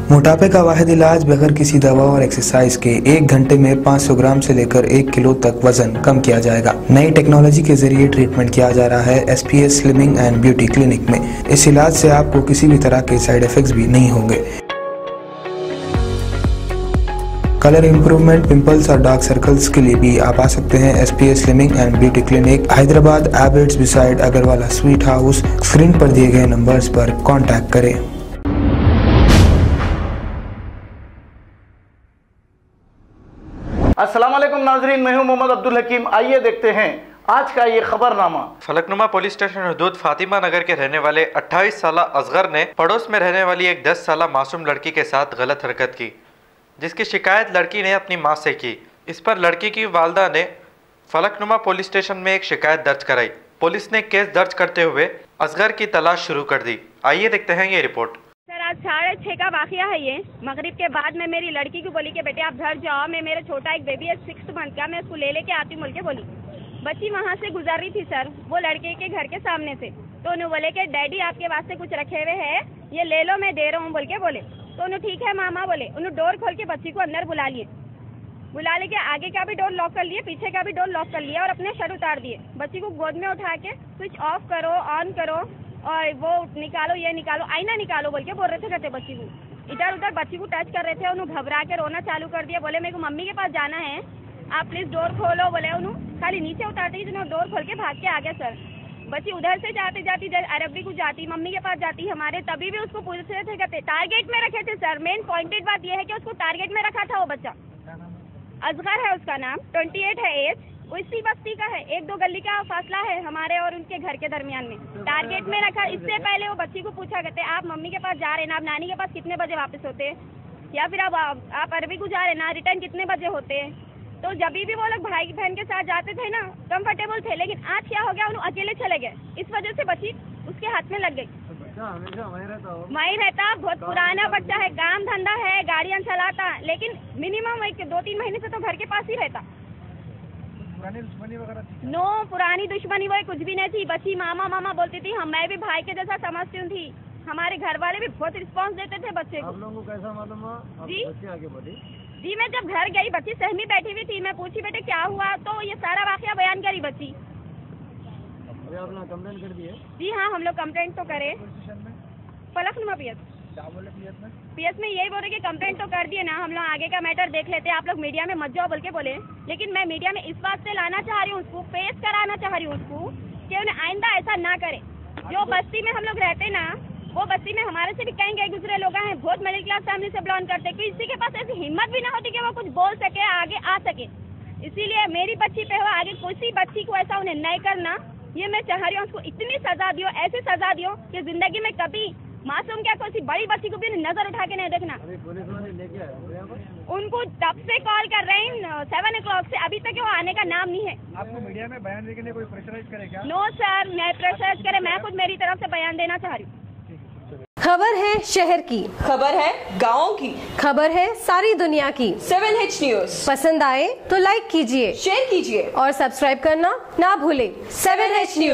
मोटापे का वाहिद इलाज बगैर किसी दवा और एक्सरसाइज के 1 घंटे में 500 ग्राम से लेकर 1 किलो तक वजन कम किया जाएगा। नई टेक्नोलॉजी के जरिए ट्रीटमेंट किया जा रहा है SPS slimming and beauty clinic में। इस इलाज से आपको किसी भी तरह के साइड इफेक्ट्स भी नहीं होंगे। कलर इंप्रूवमेंट, पिंपल्स और डार्क सर्कल्स के लिए भी आप आ सकते हैं SPS slimming and beauty clinic, Hyderabad, Abids beside Agarwala sweet house. Screen पर दिए गए नंबर्स पर कॉन्टैक्ट करें। अस्सलाम वालेकुम नाजरीन, मैं हूं मोहम्मद अब्दुल हकीम। आइए देखते हैं आज का ये खबरनामा। फलकनुमा पुलिस स्टेशन हदूद फातिमा नगर के रहने वाले 28 साल असगर ने पड़ोस में रहने वाली एक 10 साल मासूम लड़की के साथ गलत हरकत की, जिसकी शिकायत लड़की ने अपनी मां से की। इस पर लड़की की वालदा ने फलकनुमा पुलिस स्टेशन में एक शिकायत दर्ज कराई। पुलिस ने केस दर्ज करते हुए असगर की तलाश शुरू कर दी। आइए देखते हैं ये रिपोर्ट। सर, आज 6:30 का वाकया है। ये मगरिब के बाद में मेरी लड़की को बोली कि बेटे आप घर जाओ, मैं मेरा छोटा एक बेबी है 6 मंथ का, मैं उसको लेके आती हूँ बोल के बोली। बच्ची वहाँ से गुजर रही थी सर, वो लड़के के घर के सामने से। तो उन्होंने बोले कि डैडी आपके वास्ते कुछ रखे हुए हैं, ये ले लो, मैं दे रहा हूँ बोल के बोले। तो उन्होंने ठीक है मामा बोले। उन्होंने डोर खोल के बच्ची को अंदर बुला लेके आगे का भी डोर लॉक कर लिए, पीछे का भी डोर लॉक कर लिया और अपने शर्ट उतार दिए। बच्ची को गोद में उठा के स्विच ऑफ करो, ऑन करो और वो निकालो, ये निकालो, आईना निकालो बोल के बोल रहे थे कहते बच्ची को। इधर उधर बच्ची को टच कर रहे थे। उन्होंने घबरा के रोना चालू कर दिया। बोले मेरे को मम्मी के पास जाना है, आप प्लीज डोर खोलो बोले। उन्होंने खाली नीचे उतारते ही उन्होंने डोर खोल के भाग के आ गया सर। बच्ची उधर से जाती जाती अरबी को जाती, मम्मी के पास जाती हमारे, तभी भी उसको पूछ रहे थे कहते टारगेट में रखे थे सर। मेन पॉइंटेड बात यह है कि उसको टारगेट में रखा था। वो बच्चा असगर है उसका नाम, 28 है एज, उसी बस्ती का है। 1-2 गली का फासला है हमारे और उनके घर के दरमियान में। टारगेट में रखा। इससे पहले वो बच्ची को पूछा करते आप मम्मी के पास जा रहे ना, आप नानी के पास कितने बजे वापस होते, या फिर आप अरबी को जा रहे ना, रिटर्न कितने बजे होते। तो जब भी वो लोग भाई बहन के साथ जाते थे ना, कंफर्टेबल थे। लेकिन आज क्या हो गया, उन्होंने अकेले चले गए। इस वजह से बच्ची उसके हाथ में लग गई। वहीं रहता, बहुत पुराना बच्चा है, काम धंधा है, गाड़ियाँ चलाता, लेकिन मिनिमम 2-3 महीने से तो घर के पास ही रहता। नो पुरानी दुश्मनी वो कुछ भी नहीं थी। बच्ची मामा मामा बोलती थी। हम मैं भी भाई के जैसा समझती थी। हमारे घर वाले भी बहुत रिस्पांस देते थे बच्चे को। आप लोगों को कैसा मालूम हुआ? जी बच्चे आगे बढ़ी? जी, मैं जब घर गई बच्ची सहमी बैठी हुई थी। मैं पूछी बेटे क्या हुआ, तो ये सारा वाकया बयान करी बच्ची। अरे आप लोग कंप्लेंट कर दिए? जी हाँ, हम लोग कंप्लेंट तो करे। फलकनुमा PS में यही बोल रहे कि कंप्लेंट तो कर दिए ना, हम लोग आगे का मैटर देख लेते, आप लोग मीडिया में मत जाओ बोल के बोले। लेकिन मैं मीडिया में इस बात से लाना चाह रही हूँ, उसको फेस कराना चाह रही हूँ उसको, कि उन्हें आइंदा ऐसा ना करे। जो बस्ती में हम लोग रहते ना, वो बस्ती में हमारे से भी कई गए दूसरे लोग हैं, बहुत मिडिल क्लास फैमिली से बिलोंग करते, किसी के पास ऐसी हिम्मत भी ना होती कि वो कुछ बोल सके, आगे आ सके। इसीलिए मेरी बच्ची पे हो, आगे किसी बच्ची को ऐसा उन्हें नहीं करना, ये मैं चाह रही हूँ। उसको इतनी सजा दियो, ऐसी सजा दियो कि जिंदगी में कभी मासूम क्या कोई बड़ी बच्ची को भी नजर उठा के नहीं देखना। अभी पुलिस वाले लेके आए उनको तब से कॉल कर रहे हैं 7 o'clock से, अभी तक वो आने का नाम नहीं है। आपको मीडिया में बयान देने के लिए कोई प्रेशराइज करे क्या? नो सर, मैं प्रेशराइज करे, मैं खुद मेरी तरफ से बयान देना चाह रही हूँ। खबर है शहर की, खबर है गाँव की, खबर है सारी दुनिया की। 7H न्यूज पसंद आए तो लाइक कीजिए, शेयर कीजिए और सब्सक्राइब करना ना भूलें। 7H news.